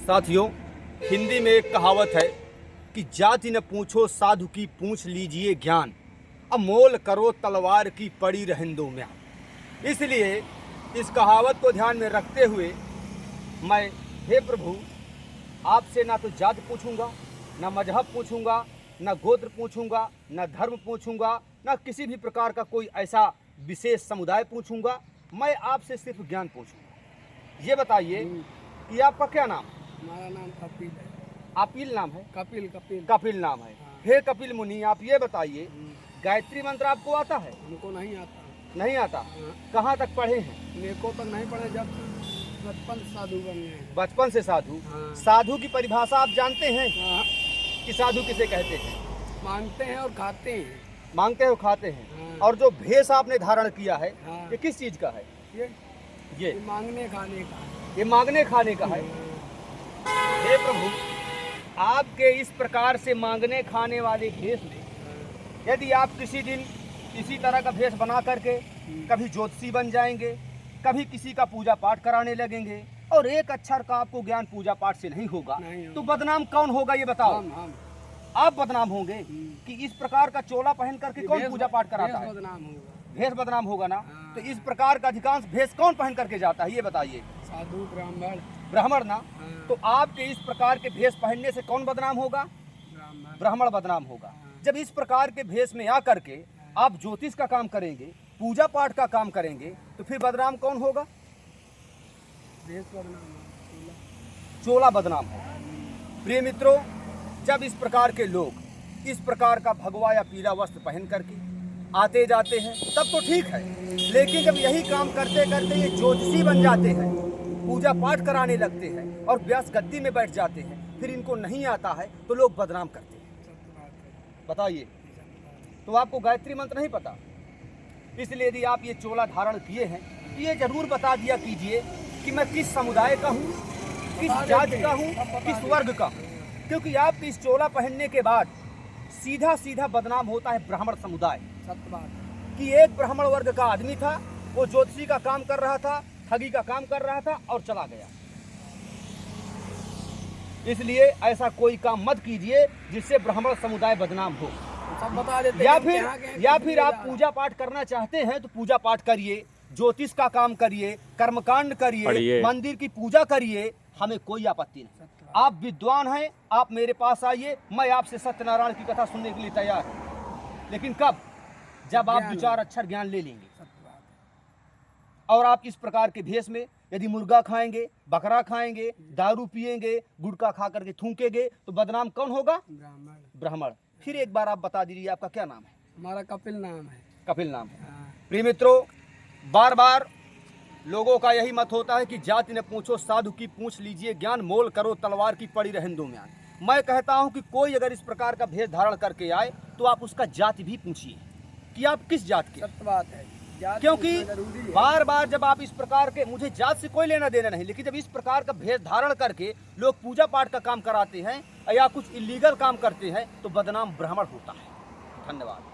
साथियों, हिंदी में एक कहावत है कि जाति न पूछो साधु की पूछ लीजिए ज्ञान, अब मोल करो तलवार की पड़ी रहंदो म्यान। इसलिए इस कहावत को ध्यान में रखते हुए मैं, हे प्रभु, आपसे ना तो जाति पूछूंगा, ना मजहब पूछूंगा, ना गोत्र पूछूंगा, ना धर्म पूछूंगा, ना किसी भी प्रकार का कोई ऐसा विशेष समुदाय पूछूंगा। मैं आपसे सिर्फ ज्ञान पूछूंगा। ये बताइए कि आपका क्या नाम? हमारा नाम कपिल है। आपिल नाम है? कपिल कपिल कपिल नाम है। हाँ। हे कपिल मुनि, आप ये बताइए, गायत्री मंत्र आपको आता है? हमको नहीं आता। नहीं आता? हाँ। कहाँ तक पढ़े हैं? मेको तक नहीं पढ़े, जब बचपन से साधु बन गए हैं। बचपन से साधु? हाँ। साधु की परिभाषा आप जानते हैं हाँ। कि साधु किसे कहते हैं? मांगते हैं और खाते हैं। मांगते हो, खाते हैं। हाँ। और जो भेष आपने धारण किया है, हाँ। ये किस चीज का है? ये ये मांगने खाने का है। ये मांगने खाने का है। हे प्रभु, आपके इस प्रकार से मांगने खाने वाले भेष में यदि आप किसी दिन इसी तरह का भेष बना करके कभी ज्योतिषी बन जाएंगे, कभी किसी का पूजा पाठ कराने लगेंगे और एक अक्षर का आपको ज्ञान पूजा पाठ से नहीं होगा, तो बदनाम कौन होगा ये बताओ? हम आप बदनाम होंगे कि इस प्रकार का चोला पहन करके कौन पूजा पाठ कराता है? बदनाम होगा। भेष बदनाम होगा ना। हाँ। तो इस प्रकार का अधिकांश भेष कौन पहन करके जाता है ये बताइए? साधु ब्राह्मण। ब्राह्मण ना। हाँ। तो आपके इस प्रकार के भेष पहनने से कौन बदनाम होगा? ब्राह्मण। ब्राह्मण बदनाम होगा। हाँ। जब इस प्रकार के भेष में आकर के आप ज्योतिष का काम करेंगे, पूजा पाठ का काम करेंगे, तो फिर बदनाम कौन होगा? भेष बदनाम होगा। चोला बदनाम होगा। प्रिय मित्रों, जब इस प्रकार के लोग इस प्रकार का भगवा या पीला वस्त्र पहन करके आते जाते हैं तब तो ठीक है, लेकिन जब यही काम करते करते ये ज्योतिषी बन जाते हैं, पूजा पाठ कराने लगते हैं और व्यास गद्दी में बैठ जाते हैं, फिर इनको नहीं आता है तो लोग बदनाम करते हैं। बताइए, तो आपको गायत्री मंत्र नहीं पता? इसलिए यदि आप ये चोला धारण किए हैं तो ये जरूर बता दिया कीजिए कि मैं किस समुदाय का हूँ, किस जाति का हूँ, किस वर्ग का हूँ। क्योंकि आपके इस चोला पहनने के बाद सीधा सीधा बदनाम होता है ब्राह्मण समुदाय। सत्य बात है कि एक ब्राह्मण वर्ग का आदमी था, वो ज्योतिषी का काम कर रहा था, ठगी का काम कर रहा था और चला गया। इसलिए ऐसा कोई काम मत कीजिए जिससे ब्राह्मण समुदाय बदनाम हो। सब बता देते या हैं फिर यहाँ के या फिर आप पूजा पाठ करना चाहते हैं तो पूजा पाठ करिए, ज्योतिष का काम करिए, कर्मकांड करिए, मंदिर की पूजा करिए, हमें कोई आपत्ति नहीं। आप विद्वान हैं, आप मेरे पास आइए, मैं आपसे सत्यनारायण की कथा सुनने के लिए तैयार हूं। लेकिन कब? जब आप दो चार अक्षर ज्ञान ले लेंगे। सत्य बात है। और आप इस प्रकार के भेष में यदि मुर्गा खाएंगे, बकरा खाएंगे, दारू पिएंगे, गुटखा खा करके थूकेंगे, तो बदनाम कौन होगा? ब्राह्मण। ब्राह्मण। फिर एक बार आप बता दीजिए, आपका क्या नाम है? हमारा कपिल नाम है। कपिल नाम है। हाँ। प्रिय मित्रों, बार बार लोगों का यही मत होता है कि जाति न पूछो साधु की पूछ लीजिए ज्ञान, मोल करो तलवार की पड़ी रहंदो म्यान। मैं कहता हूं कि कोई अगर इस प्रकार का भेष धारण करके आए तो आप उसका जाति भी पूछिए कि आप किस जात के। सत्य बात है। क्योंकि बार बार जब आप इस प्रकार के, मुझे जात से कोई लेना देना नहीं, लेकिन जब इस प्रकार का भेष धारण करके लोग पूजा पाठ का काम कराते हैं या कुछ इलीगल काम करते हैं तो बदनाम ब्राह्मण होता है। धन्यवाद।